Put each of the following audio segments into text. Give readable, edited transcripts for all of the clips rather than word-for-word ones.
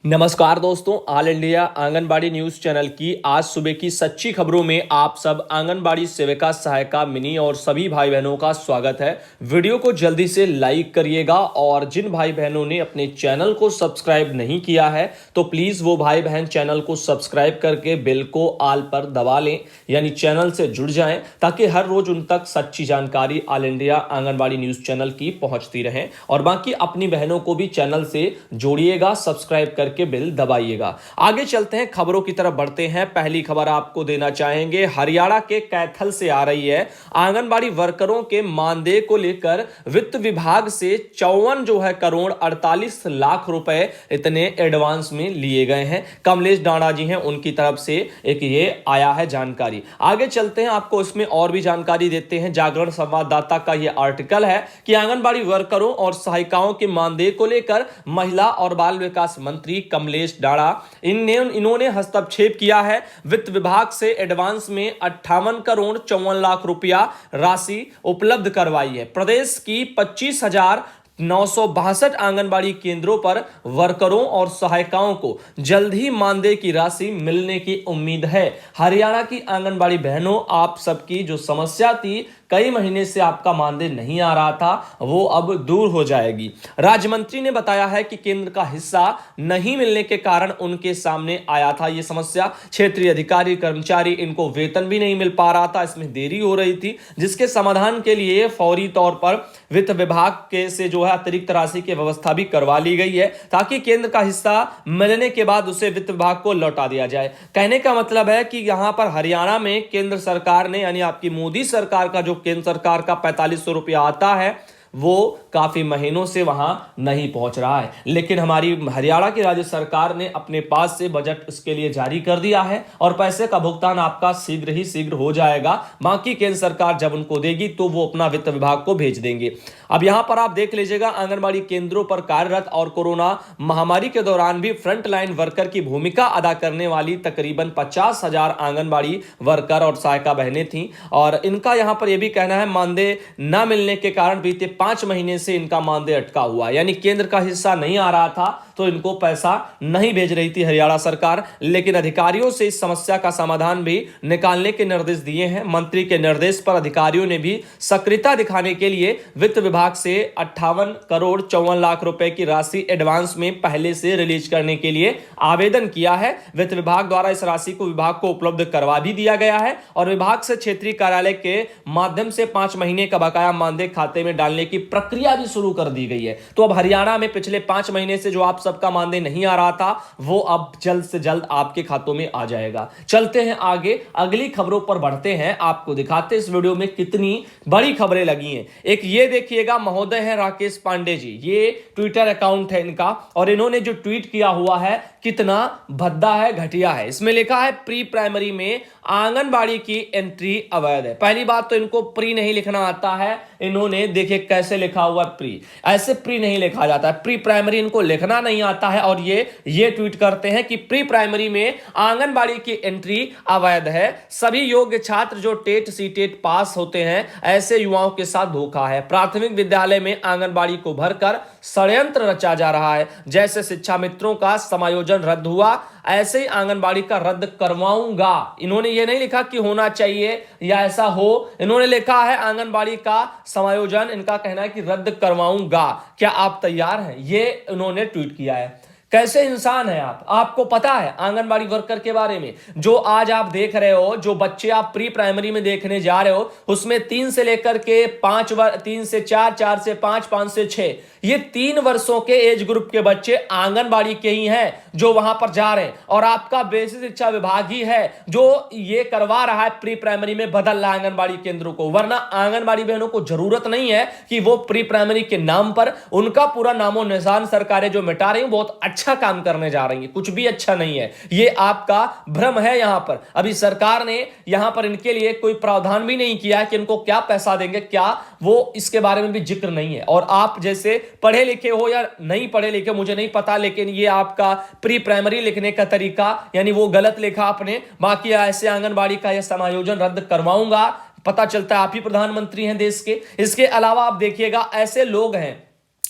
नमस्कार दोस्तों, all India anganwadi news channel की आज सुबह की सच्ची खबरों में आप सब आंगनबाड़ी सेविका, सहायिका, मिनी और सभी भाई बहनों का स्वागत है। वीडियो को जल्दी से लाइक करिएगा और जिन भाई बहनों ने अपने चैनल को सब्सक्राइब नहीं किया है तो प्लीज वो भाई बहन चैनल को सब्सक्राइब करके बेल को ऑल पर दबा लें, यानी चैनल से जुड़ जाएं ताकि हर रोज उन तक सच्ची जानकारी all India anganwadi news channel की पहुंचती रहे। और बाकी अपनी बहनों को भी चैनल से जोड़िएगा, सब्सक्राइब करके बिल दबाइएगा। आगे चलते हैं, खबरों की तरफ बढ़ते हैं। पहली खबर आपको देना चाहेंगे, हरियाणा के कैथल से आ रही है। आंगनबाड़ी वर्करों के मानदेय को लेकर वित्त विभाग से 54 करोड़ 48 लाख रुपए इतने एडवांस में लिए गए हैं। कमलेश डांडा जी हैं, उनकी तरफ से एक ये आया है जानकारी। आगे चलते हैं, आपको इसमें और भी जानकारी देते हैं। जागरण संवाददाता का यह आर्टिकल है कि आंगनबाड़ी वर्करों और सहायिकाओं के मानदेय को लेकर महिला और बाल विकास मंत्री कमलेश डांडा इन्होंने हस्तक्षेप किया है। वित्त विभाग से एडवांस में 58 करोड़ 54 लाख रुपया राशि उपलब्ध करवाई है। प्रदेश की 25,962 आंगनबाड़ी केंद्रों पर वर्करों और सहायिकाओं को जल्द ही मानदेय की राशि मिलने की उम्मीद है। हरियाणा की आंगनबाड़ी बहनों, आप सबकी जो समस्या थी, कई महीने से आपका मानदेय नहीं आ रहा था, वो अब दूर हो जाएगी। राज्य मंत्री ने बताया है कि केंद्र का हिस्सा नहीं मिलने के कारण उनके सामने आया था ये समस्या। क्षेत्रीय अधिकारी, कर्मचारी, इनको वेतन भी नहीं मिल पा रहा था, इसमें देरी हो रही थी, जिसके समाधान के लिए फौरी तौर पर वित्त विभाग के से जो है अतिरिक्त राशि की व्यवस्था भी करवा ली गई है ताकि केंद्र का हिस्सा मिलने के बाद उसे वित्त विभाग को लौटा दिया जाए। कहने का मतलब है कि यहां पर हरियाणा में केंद्र सरकार ने, यानी आपकी मोदी सरकार का जो केंद्र सरकार का 4500 रुपया आता है, वो काफी महीनों से वहां नहीं पहुंच रहा है। लेकिन हमारी हरियाणा की राज्य सरकार ने अपने पास से बजट इसके लिए जारी कर दिया है और पैसे का भुगतान आपका शीघ्र हो जाएगा। बाकी केंद्र सरकार जब उनको देगी तो वो अपना वित्त विभाग को भेज देंगे। अब यहां पर आप देख लीजिएगा, आंगनबाड़ी केंद्रों पर कार्यरत और कोरोना महामारी के दौरान भी फ्रंटलाइन वर्कर की भूमिका अदा करने वाली तकरीबन 50,000 आंगनबाड़ी वर्कर और सहायिका बहनें थी। और इनका यहां पर यह भी कहना है, मानदेय न मिलने के कारण बीते 5 महीने से इनका मानदेय अटका हुआ, यानी केंद्र का हिस्सा नहीं आ रहा था तो इनको पैसा नहीं भेज रही थी हरियाणा सरकार। लेकिन अधिकारियों से इस समस्या का समाधान भी निकालने के निर्देश दिए हैं। मंत्री के निर्देश पर अधिकारियों ने भी सक्रियता दिखाने के लिए वित्त विभाग से 58 करोड़ 54 लाख रुपए की राशि एडवांस में पहले से रिलीज करने के लिए आवेदन किया है। वित्त विभाग द्वारा इस राशि को विभाग को उपलब्ध करवा भी दिया गया है और विभाग से क्षेत्रीय कार्यालय के माध्यम से 5 महीने का बकाया मानदेय खाते में डालने की प्रक्रिया भी शुरू कर दी गई है। तो अब हरियाणा में पिछले 5 महीने से जो आप सबका मानदेय नहीं आ रहा था, वो अब जल्द से जल्द आपके खातों में आ जाएगा। चलते हैं आगे, अगली खबरों पर बढ़ते हैं। आपको दिखाते हैं इस वीडियो में कितनी बड़ी खबरें लगी हैं। एक ये देखिएगा, महोदय है राकेश पांडे जी, ये ट्विटर अकाउंट है इनका और इन्होंने जो ट्वीट किया हुआ है कितना भद्दा है, घटिया है। इसमें लिखा है, प्री प्राइमरी में आंगनबाड़ी की एंट्री अवैध है। पहली बात तो इनको प्री नहीं लिखना आता है। इन्होंने देखिए कैसे लिखा हुआ प्री, ऐसे प्री नहीं लिखा जाता है, प्री प्राइमरी इनको लिखना नहीं आता है और ये ट्वीट करते हैं कि प्री प्राइमरी में आंगनबाड़ी की एंट्री अवैध है। सभी योग्य छात्र जो टेट सीटेट पास होते हैं, ऐसे युवाओं के साथ धोखा है। प्राथमिक विद्यालय में आंगनबाड़ी को भरकर षड्यंत्र रचा जा रहा है। जैसे शिक्षा मित्रों का समायोजन रद्द हुआ, ऐसे ही आंगनबाड़ी का रद्द करवाऊंगा। इन्होंने ये नहीं लिखा कि होना चाहिए या ऐसा हो, इन्होंने लिखा है आंगनबाड़ी का समायोजन, इनका कहना है कि रद्द करवाऊंगा। क्या आप तैयार हैं? ये इन्होंने ट्वीट किया है। कैसे इंसान है आप? आपको पता है आंगनबाड़ी वर्कर के बारे में? जो आज आप देख रहे हो, जो बच्चे आप प्री प्राइमरी में देखने जा रहे हो, उसमें 3 से लेकर के 5 3 से 4, 4 से 5, 5 से 6, ये 3 वर्षों के एज ग्रुप के बच्चे आंगनबाड़ी के ही हैं जो वहां पर जा रहे हैं। और आपका बेसिक शिक्षा विभाग ही है जो ये करवा रहा है, प्री प्राइमरी में बदल रहा है आंगनबाड़ी केंद्रों को। वरना आंगनबाड़ी बहनों को जरूरत नहीं है कि वो प्री प्राइमरी के नाम पर उनका पूरा नामो निशान सरकारें जो मिटा रही हैं, बहुत अच्छा काम करने जा रही है। कुछ भी अच्छा नहीं है, ये आपका भ्रम है। यहां पर अभी सरकार ने यहां पर इनके लिए कोई प्रावधान भी नहीं किया कि इनको क्या पैसा देंगे, क्या वो इसके बारे में भी जिक्र नहीं है। और आप जैसे पढ़े लिखे हो या नहीं पढ़े लिखे मुझे नहीं पता, लेकिन ये आपका प्री प्राइमरी लिखने का तरीका, यानी वो गलत लिखा आपने। बाकी ऐसे आंगनबाड़ी का यह समायोजन रद्द करवाऊंगा, पता चलता है आप ही प्रधानमंत्री हैं देश के। इसके अलावा आप देखिएगा, ऐसे लोग हैं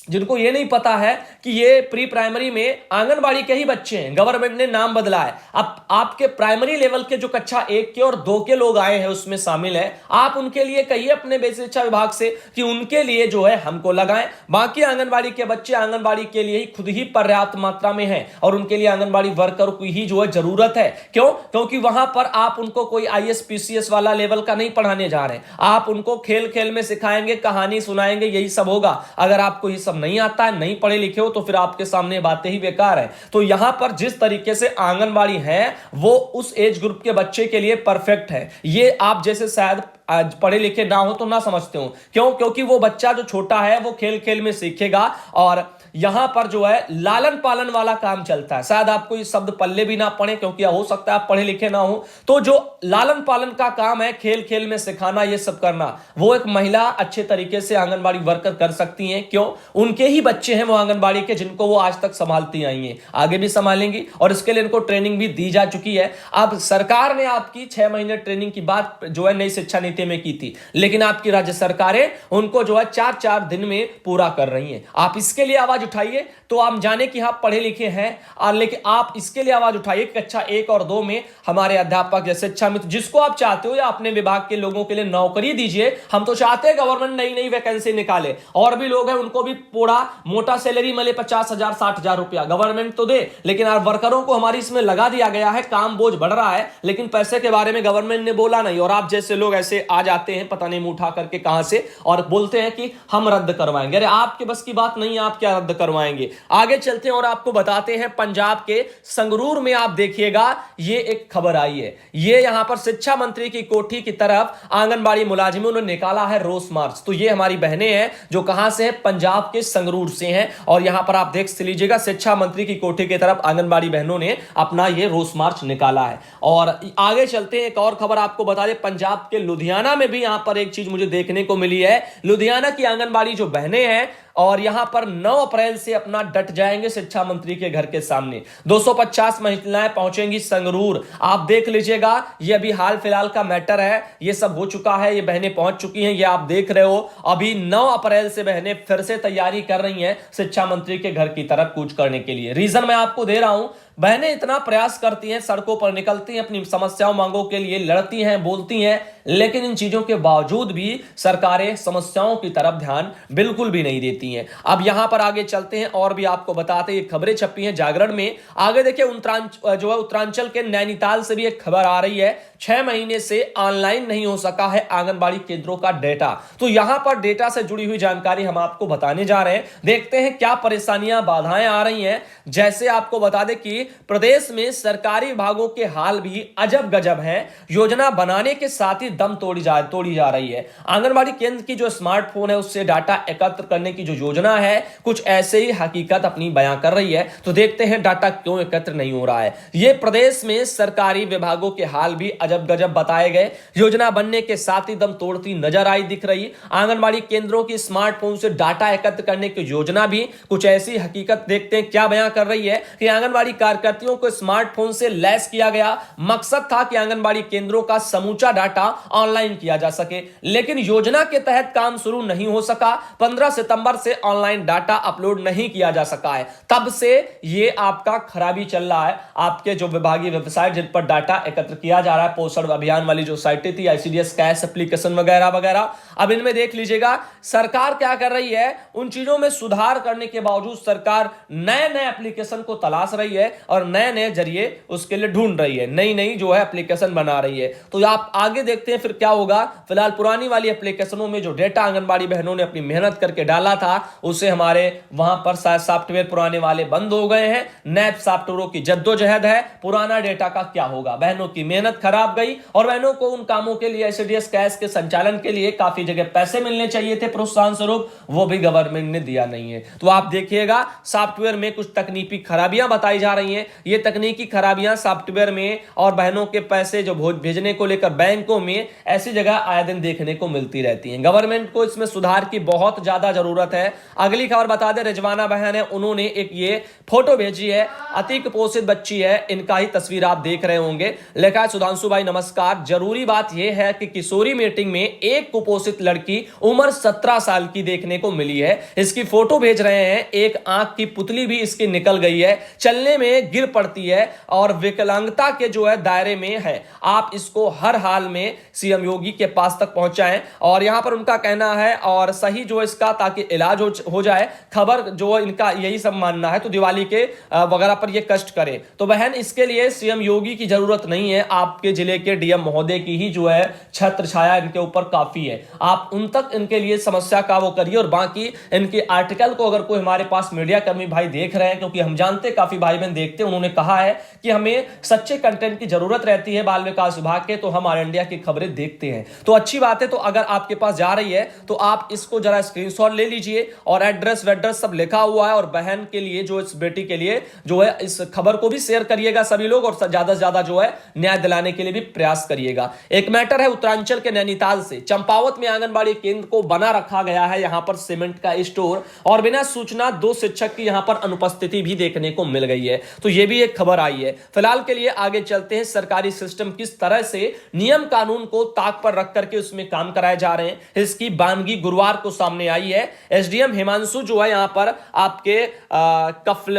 जिनको ये नहीं पता है कि ये प्री प्राइमरी में आंगनबाड़ी के ही बच्चे हैं, गवर्नमेंट ने नाम बदला है। अब आपके प्राइमरी लेवल के जो कक्षा 1 के और 2 के लोग आए हैं उसमें शामिल है, आप उनके लिए कहिए अपने बेसिक शिक्षा विभाग से कि उनके लिए जो है हमको लगाएं। बाकी आंगनबाड़ी के बच्चे आंगनबाड़ी के लिए ही खुद ही पर्याप्त मात्रा में हैं और उनके लिए आंगनबाड़ी वर्कर की ही जो है जरूरत है। क्यों? क्योंकि वहां पर आप उनको कोई IAS PCS वाला लेवल का नहीं पढ़ाने जा रहे हैं, आप उनको खेल खेल में सिखाएंगे, कहानी सुनाएंगे, यही सब होगा। अगर आपको ये सब नहीं आता है, नहीं पढ़े लिखे हो, तो फिर आपके सामने बातें ही बेकार है। तो यहां पर जिस तरीके से आंगनबाड़ी है वो उस एज ग्रुप के बच्चे के लिए परफेक्ट है। ये आप जैसे शायद आज पढ़े लिखे ना हो तो ना समझते हो। क्यों? क्योंकि वो बच्चा जो छोटा है वो खेल खेल में सीखेगा और यहां पर जो है लालन पालन वाला काम चलता है। शायद आपको ये शब्द पल्ले भी ना पड़े क्योंकि हो सकता है आप पढ़े लिखे ना हो, तो जो लालन पालन का काम है, खेल खेल में सिखाना, ये सब करना, वो एक महिला अच्छे तरीके से आंगनबाड़ी वर्कर कर सकती हैं। क्यों? उनके ही बच्चे हैं वो आंगनबाड़ी के, जिनको वो आज तक संभालती आई हैं, आगे भी संभालेंगी और इसके लिए इनको ट्रेनिंग भी दी जा चुकी है। अब सरकार ने आपकी 6 महीने ट्रेनिंग की बात जो है नई शिक्षा नीति में की थी, लेकिन आपकी राज्य सरकारें उनको जो है 4-4 दिन में पूरा कर रही हैं। आप इसके लिए आवाज उठाइए तो आप जाने कि आप पढ़े लिखे हैं, लेकिन आप इसके लिए आवाज उठाइए कक्षा 1 और 2 में हमारे अध्यापक या शिक्षा मित्र जिसको आप चाहते हो या अपने विभाग के लोगों के लिए नौकरी दीजिए। हम तो चाहते हैं गवर्नमेंट नई नई वैकेंसी निकाले, और भी लोग हैं उनको भी पूरा मोटा सैलरी मिले, 50,000 60,000 रुपया गवर्नमेंट तो दे, लेकिन वर्करों को हमारी इसमें लगा दिया गया है। काम बोझ बढ़ रहा है लेकिन पैसे के बारे में गवर्नमेंट ने बोला नहीं, और आप जैसे लोग ऐसे आ जाते हैं पता नहीं मुंह उठा करके कहां से और बोलते हैं कि हम रद्द करवाएंगे। अरे आपके बस की बात नहीं है, आप क्या रद्द करवाएंगे। आगे चलते हैं और आपको बताते हैं पंजाब के संगरूर में आप देखिएगा ये एक खबर आई है। ये यहां पर शिक्षा मंत्री की कोठी की तरफ आंगनबाड़ी मुलाजिमों ने निकाला है रोस मार्च। तो ये हमारी बहनें हैं जो कहां से हैं, पंजाब के संगरूर से हैं, और यहां पर आप देख लीजिएगा शिक्षा मंत्री की कोठी की तरफ आंगनबाड़ी बहनों ने अपना ये रोस मार्च निकाला है। और आगे चलते हैं, एक और खबर आपको बता दें, पंजाब के लुधियाना में भी यहां पर एक चीज मुझे देखने को मिली है। लुधियाना की आंगनबाड़ी जो बहनें हैं और यहां पर 9 अप्रैल से अपना डट जाएंगे शिक्षा मंत्री के घर के सामने। 250 महिलाएं पहुंचेंगी संगरूर। आप देख लीजिएगा, ये अभी हाल फिलहाल का मैटर है, ये सब हो चुका है, ये बहनें पहुंच चुकी हैं, ये आप देख रहे हो। अभी 9 अप्रैल से बहनें फिर से तैयारी कर रही हैं शिक्षा मंत्री के घर की तरफ कूच करने के लिए। रीजन मैं आपको दे रहा हूं, बहनें इतना प्रयास करती हैं, सड़कों पर निकलती हैं, अपनी समस्याओं मांगों के लिए लड़ती हैं, बोलती हैं, लेकिन इन चीजों के बावजूद भी सरकारें समस्याओं की तरफ ध्यान बिल्कुल भी नहीं देती हैं। अब यहां पर आगे चलते हैं और भी आपको बताते हैं, खबरें छपी हैं जागरण में। आगे देखिए जो है उत्तरांचल के नैनीताल से भी एक खबर आ रही है, 6 महीने से ऑनलाइन नहीं हो सका है आंगनबाड़ी केंद्रों का डेटा। तो यहां पर डेटा से जुड़ी हुई जानकारी हम आपको बताने जा रहे हैं। देखते हैं क्या परेशानियां, बाधाएं आ रही हैं। जैसे आपको बता दें कि प्रदेश में सरकारी विभागों के हाल भी अजब गजब हैं। योजना बनाने के साथ ही दम तोड़ी जा रही है। आंगनबाड़ी केंद्र की जो स्मार्टफोन है उससे डाटा एकत्र करने की जो योजना है कुछ ऐसे ही हकीकत अपनी बयां कर रही है। तो देखते हैं डाटा क्यों एकत्र नहीं हो रहा है। यह प्रदेश में सरकारी विभागों के हाल भी अजब गजब बताए गए। योजना बनने के साथ ही दम तोड़ती नजर आई दिख रही। आंगनबाड़ी केंद्रों की स्मार्टफोन से डाटा एकत्र करने की योजना भी कुछ ऐसी हकीकत देखते हैं क्या बयां कर रही है कि आंगनबाड़ी कार्यकर्तियों को स्मार्टफोन से लैस किया गया। मकसद था कि आंगनबाड़ी केंद्रों का समूचा डाटा ऑनलाइन किया जा सके, लेकिन योजना के तहत काम शुरू नहीं हो सका। 15 सितंबर से ऑनलाइन डाटा अपलोड नहीं किया जा सका है। तब से ये आपका खराबी चल रहा है। आपके जो विभागीय वेबसाइट जिन पर डाटा एकत्र किया जा रहा है, पोषण अभियान वाली जो साइटें थी, ICDS कैश एप्लीकेशन वगैरह वगैरह, अब इनमें देख लीजिएगा सरकार क्या कर रही है। उन चीजों में सुधार करने के बावजूद सरकार नए नए एप्लीकेशन को तलाश रही है और नए नए जरिए उसके लिए ढूंढ रही है, नई नई जो है एप्लीकेशन बना रही है। तो आप आगे देखते हैं फिर क्या होगा। फिलहाल पुरानी वाली एप्लीकेशनों में जो डेटा आंगनबाड़ी बहनों ने अपनी मेहनत करके डाला था उसे हमारे वहां पर शायद सॉफ्टवेयर पुराने वाले बंद हो गए हैं। नए सॉफ्टवेयरों की जद्दोजहद है। पुराना डेटा का क्या होगा। बहनों की मेहनत खराब गई और बहनों को उन कामों के लिए ICDS कैश के संचालन के लिए काफी जगह पैसे मिलने चाहिए थे प्रोत्साहन स्वरूप, वो भी गवर्नमेंट ने दिया नहीं है। तो आप देखिएगा सॉफ्टवेयर में कुछ तकनीकी खराबियां बताई जा रही हैं। ये तकनीकी खराबियां सॉफ्टवेयर में और बहनों के पैसे जो भेजने को लेकर बैंकों में में ऐसी जगह आए दिन देखने को मिलती रहती हैं। गवर्नमेंट को इसमें सुधार की बहुत ज्यादा जरूरत है। अगली खबर बता दें, रिजवाना बहन है, उन्होंने एक ये फोटो भेजी है, अति कुपोषित बच्ची है, इनका ही तस्वीर आप देख रहे होंगे। लिखा है, सुधांशु भाई नमस्कार, जरूरी बात यह है कि किशोरी मीटिंग में एक कुपोषित लड़की उम्र 17 साल की देखने को मिली है। इसकी फोटो भेज रहे हैं, एक आंख की पुतली भी इसकी निकल गई है, चलने में गिर पड़ती है और विकलांगता के जो है दायरे में है। आप इसको हर हाल में सीएम योगी के पास तक पहुंचाएं। और यहां पर उनका कहना है और सही जो इसका ताकि इलाज हो जाए, खबर जो इनका यही सब मानना है, तो दिवाली के वगैरह पर ये कष्ट करे। तो बहन, इसके लिए सीएम योगी की जरूरत नहीं है, आपके जिले के डीएम महोदय की ही जो है छत्र छाया इनके ऊपर काफी है। आप उन तक इनके लिए समस्या का वो करिए। और बाकी इनके आर्टिकल को अगर कोई हमारे पास मीडिया कर्मी भाई देख रहे हैं, क्योंकि हम जानते काफी भाई बहन देखते, उन्होंने कहा है कि हमें सच्चे कंटेंट की जरूरत रहती है बाल विकास विभाग के, तो हम ऑल इंडिया की खबरें देखते हैं। तो अच्छी बात है, तो अगर आपके पास जा रही है तो आप इसको जरा स्क्रीनशॉट ले लीजिए और एड्रेस वेड्रेस सब लिखा हुआ है। और बहन के लिए, जो इस बेटी के लिए जो है, इस खबर को भी शेयर करिएगा सभी लोग, और ज्यादा से ज्यादा जो है न्याय दिलाने के लिए भी प्रयास करिएगा। एक मैटर है उत्तरांचल के नैनीताल से, चंपावत में आंगनबाड़ी केंद्र को बना रखा गया है यहां पर सीमेंट का स्टोर, और बिना सूचना 2 शिक्षक की यहां पर अनुपस्थिति भी देखने को मिल गई है। तो यह भी एक खबर आई है। फिलहाल के लिए आगे चलते हैं, सरकारी सिस्टम किस तरह से नियम कानून को ताक पर रख करके उसमें काम कराए जा रहे हैं, इसकी बानगी गुरुवार को सामने आई है। एसडीएम हिमांशु जो है यहां पर आपके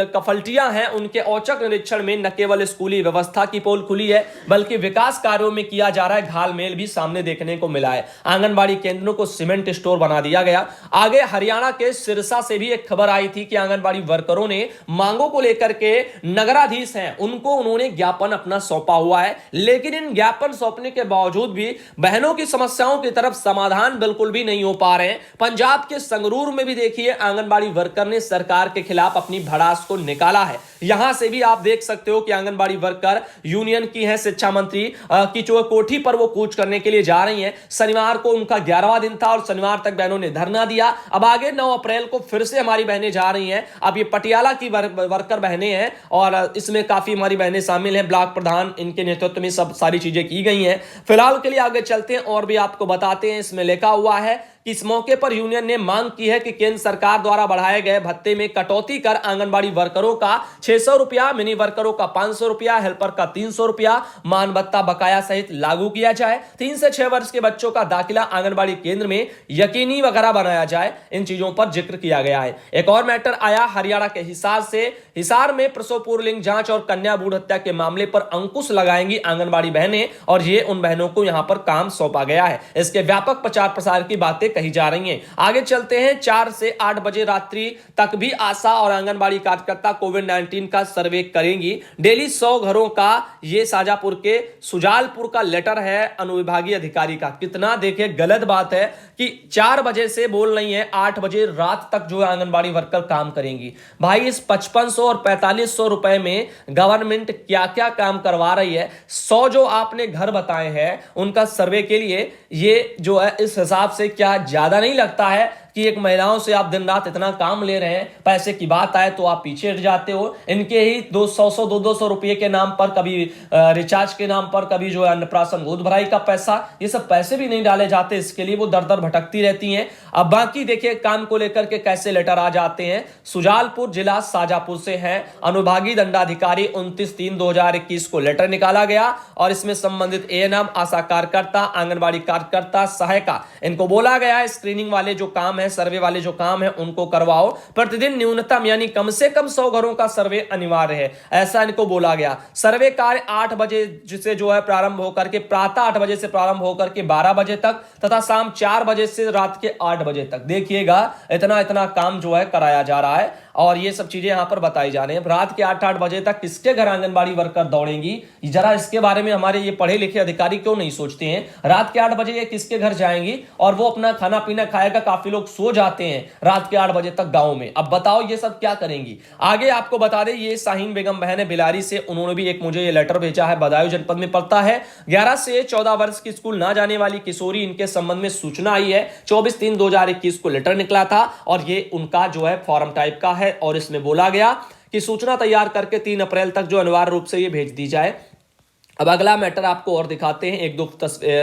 कफलटिया हैं, उनके औचक निरीक्षण में न केवल स्कूली व्यवस्था की पोल खुली है, बल्कि विकास कार्यों में किया जा रहा है घालमेल भी सामने देखने को मिला है। आंगनबाड़ी केंद्रों को सीमेंट स्टोर बना दिया गया। आगे हरियाणा के सिरसा से भी एक खबर आई थी कि आंगनबाड़ी वर्करों ने मांगों को लेकर के नगराधीश हैं, उनको उन्होंने ज्ञापन अपना सौंपा हुआ है, लेकिन इन ज्ञापन सौंपने के बावजूद भी बहनों की समस्याओं की तरफ समाधान बिल्कुल भी नहीं हो पा रहे हैं। पंजाब के संगरूर में भी देखिए, आंगनबाड़ी वर्कर ने सरकार के खिलाफ अपनी भड़ास को निकाला है। यहां से भी आप देख सकते हो कि आंगनबाड़ी वर्कर यूनियन की है, शिक्षा मंत्री की जो कोठी पर वो कूच करने के लिए जा रही हैं। शनिवार को उनका 11वां दिन था और शनिवार तक बहनों ने धरना दिया। अब आगे 9 अप्रैल को फिर से हमारी बहनें जा रही हैं। अब ये पटियाला की वर्कर बहनें हैं और इसमें काफी हमारी बहनें शामिल हैं। ब्लॉक प्रधान इनके नेतृत्व में सब सारी चीजें की गई हैं। फिलहाल के लिए आगे चलते हैं और भी आपको बताते हैं। इसमें लिखा हुआ है कि इस मौके पर यूनियन ने मांग की है कि केंद्र सरकार द्वारा बढ़ाए गए भत्ते में कटौती कर आंगनबाड़ी वर्करों का 600 रुपया, मिनी वर्करों का 500 रुपया, हेल्पर का 300 रुपया मान भत्ता बकाया सहित लागू किया जाए। 3 से 6 वर्ष के बच्चों का दाखिला आंगनबाड़ी केंद्र में यकीनी वगैरह बनाया जाए। इन चीजों पर जिक्र किया गया है। एक और मैटर आया हरियाणा के हिसार से। हिसार में प्रसव पूर्व लिंग जांच और कन्या भ्रूण हत्या के मामले पर अंकुश लगाएंगी आंगनबाड़ी बहनें, और ये उन बहनों को यहां पर काम सौंपा गया है। इसके व्यापक प्रचार प्रसार की बातें कही जा रही हैं। आगे चलते हैं। 4 से 8 बजे रात्रि तक भी आशा और आंगनबाड़ी कार्यकर्ता कोविड-19 का सर्वे करेंगी। डेली 100 घरों का ये शाजापुर के सुजालपुर का लेटर है अनुविभागीय अधिकारी का। कितना देखिए गलत बात है कि 4 बजे से बोल रही है 8 बजे रात तक जो है आंगनबाड़ी वर्कर काम करेंगी। भाई इस 5500 और 4500 रुपए में गवर्नमेंट क्या क्या काम करवा रही है। 100 जो आपने घर बताए हैं उनका सर्वे के लिए, ये जो है इस हिसाब से क्या ज्यादा नहीं लगता है कि एक महिलाओं से आप दिन रात इतना काम ले रहे हैं। पैसे की बात आए तो आप पीछे हट जाते हो। इनके ही 200 रुपए के नाम पर, कभी रिचार्ज के नाम पर, कभी जो है अन्नप्राशन गोद भराई का पैसा, ये सब पैसे भी नहीं डाले जाते। इसके लिए वो दर दर भटकती रहती हैं। अब बाकी देखिए काम को लेकर के कैसे लेटर आ जाते हैं। सुजालपुर जिला शाजापुर से है। अनुभागीय दंडाधिकारी 29/3/2021 को लेटर निकाला गया और इसमें संबंधित एएनएम, आशा कार्यकर्ता, आंगनबाड़ी कार्यकर्ता, सहायिका, इनको बोला गया है स्क्रीनिंग वाले जो काम है, सर्वे वाले जो काम है उनको करवाओ। प्रतिदिन न्यूनतम यानी कम से कम 100 घरों का सर्वे अनिवार्य है, ऐसा इनको बोला गया। सर्वे कार्य 8 बजे जिसे जो है प्रारंभ होकर के, प्रातः 8 बजे से प्रारंभ होकर के 12 बजे तक तथा शाम 4 बजे से रात के 8 बजे तक। देखिएगा इतना काम जो है कराया जा रहा है और ये सब चीजें यहां पर बताई जा रही हैं। रात के 8 बजे तक किसके घर आंगनबाड़ी वर्कर दौड़ेंगी, जरा इसके बारे में हमारे ये पढ़े लिखे अधिकारी क्यों नहीं सोचते हैं। रात के 8 बजे ये किसके घर जाएंगी और वो अपना खाना पीना खाएगा। काफी लोग सो जाते हैं रात के 8 बजे तक गांव में। अब बताओ ये सब क्या करेंगी। आगे आपको बता दें, ये शाहीन बेगम बहन है बिलारी से, उन्होंने भी एक मुझे ये लेटर भेजा है। बदायूं जनपद में पड़ता है। 11 से 14 वर्ष की स्कूल ना जाने वाली किशोरी, इनके संबंध में सूचना आई है। 24/3/2021 को लेटर निकला था और ये उनका जो है फॉर्म टाइप का है और इसमें बोला गया कि सूचना तैयार करके 3 अप्रैल तक जो अनिवार्य रूप से ये भेज दी जाए। अब अगला मैटर आपको और दिखाते हैं, एक दो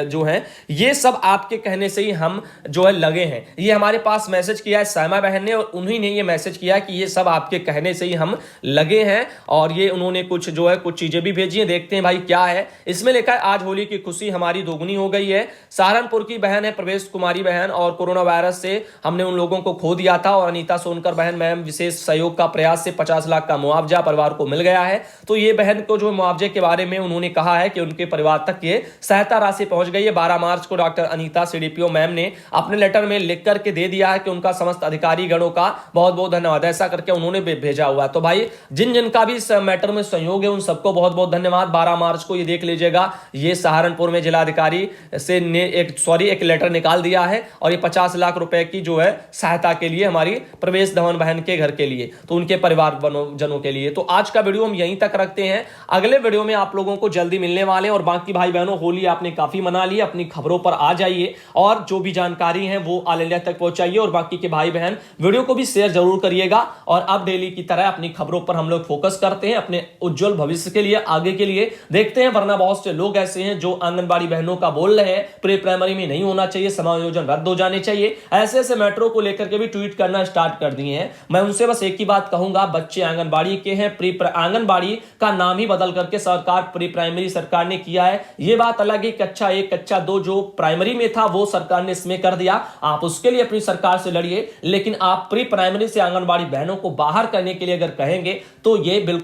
जो है, ये सब आपके कहने से ही हम जो है लगे हैं। ये हमारे पास मैसेज किया है सायमा बहन ने, और उन्हीं ने ये मैसेज किया कि ये सब आपके कहने से ही हम लगे हैं। और ये उन्होंने कुछ जो है कुछ चीजें भी भेजी हैं, देखते हैं भाई क्या है इसमें लिखा है। आज होली की खुशी हमारी दोगुनी हो गई है। सहारनपुर की बहन है प्रवेश कुमारी बहन, और कोरोना वायरस से हमने उन लोगों को खो दिया था, और अनीता सोनकर बहन मैम विशेष सहयोग का प्रयास से 50 लाख का मुआवजा परिवार को मिल गया है। तो ये बहन को जो मुआवजे के बारे में उन्होंने कहा है कि उनके परिवार तक ये सहायता राशि पहुंच गई है। 12 मार्च को डॉक्टर अनीता सीडीपीओ मैम ने अपने लेटर में लिख करके दे दिया है कि उनका समस्त अधिकारी गणों का बहुत बहुत धन्यवाद, ऐसा करके उन्होंने भेजा हुआ है। तो भाई जिन जिन का भी इस मैटर में सहयोग है उन सबको बहुत बहुत धन्यवाद। 12 मार्च को ये देख लीजिएगा, ये सहारनपुर में जिलाधिकारी से ने एक लेटर निकाल दिया है, और ये 50 लाख रुपए की जो है सहायता के लिए हमारी प्रवेश धवन बहन के घर के लिए, तो उनके परिवार जनों के लिए। तो आज का वीडियो हम यहीं तक रखते हैं, अगले वीडियो में आप लोगों को जल्दी मिलने वाले हैं। और बाकी भाई बहनों, होली आपने काफी मना ली, अपनी खबरों पर आ जाइए और जो भी जानकारी है वो ऑल इंडिया तक पहुंचाइए। और बाकी के भाई बहन वीडियो को भी शेयर जरूर करिएगा। और अब डेली की तरह अपनी खबरों पर हम लोग फोकस करते हैं, अपने उज्जवल भविष्य के लिए, आगे के लिए देखते हैं। वरना बहुत से लोग ऐसे हैं जो आंगनबाड़ी बहनों का बोल रहे हैं प्री प्राइमरी में नहीं होना चाहिए, समायोजन रद्द हो जाने चाहिए, ऐसे ऐसे मैटरों को लेकर के भी ट्वीट करना स्टार्ट कर दिए हैं। मैं उनसे बस एक ही बात कहूंगा, बच्चे आंगनबाड़ी के हैं, आंगनबाड़ी का नाम ही बदल करके सरकार प्री प्राइमरी सरकार ने किया है। ये बात अलग है, कक्षा 1 कक्षा 2 जो प्राइमरी में था वो सरकार ने इसमें कर दिया। आप उसके लिए अपनी सरकार से लड़िए, लेकिन आप प्री प्राइमरी से आंगनबाड़ी बहनों को बाहर करने के लिए अगर कहेंगे तो ये बिल्कुल